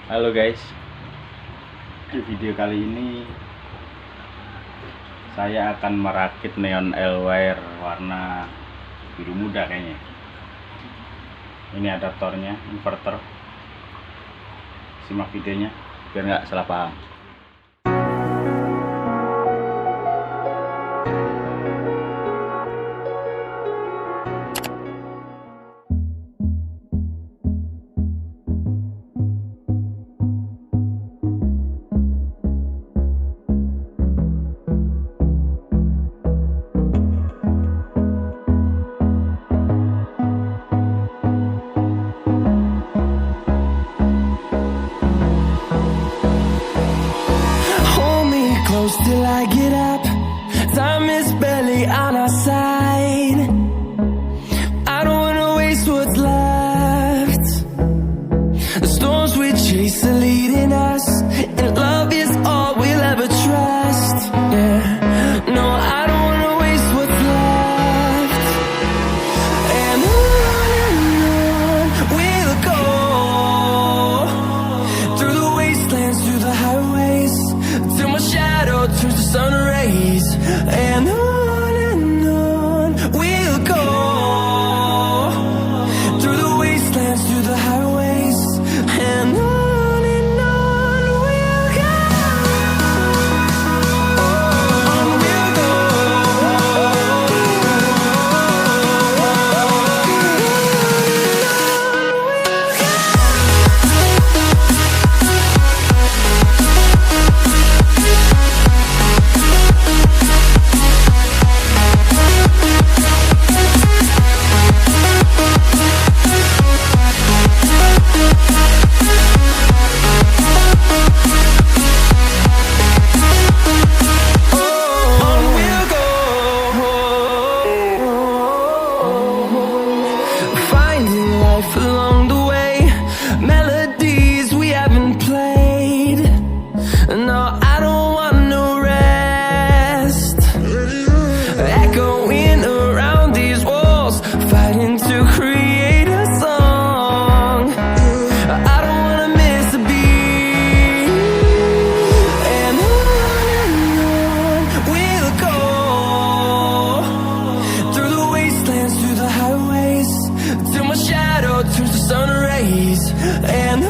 Halo guys, di video kali ini saya akan merakit neon ELWIRE warna biru muda kayaknya. Ini adaptornya, inverter. Simak videonya biar nggak salah paham. Till I get up, time is barely on our side. I don't wanna waste what's left. The storms we chase are leading us, and love is all we'll ever trust. Yeah, no, I don't wanna waste what's left. And on we'll go, through the wastelands, through the highways, till my shadow turns to sun rays. And on we'll go, through the wastelands, through the highways, and on we'll go. On we'll go. Finding life along the way, melodies we haven't played. No, I don't want no rest. Echoing around these walls, fighting to create a song. I don't wanna miss a beat. And on we'll go, through the wastelands, through the highways, till my shadow turns to sun rays. And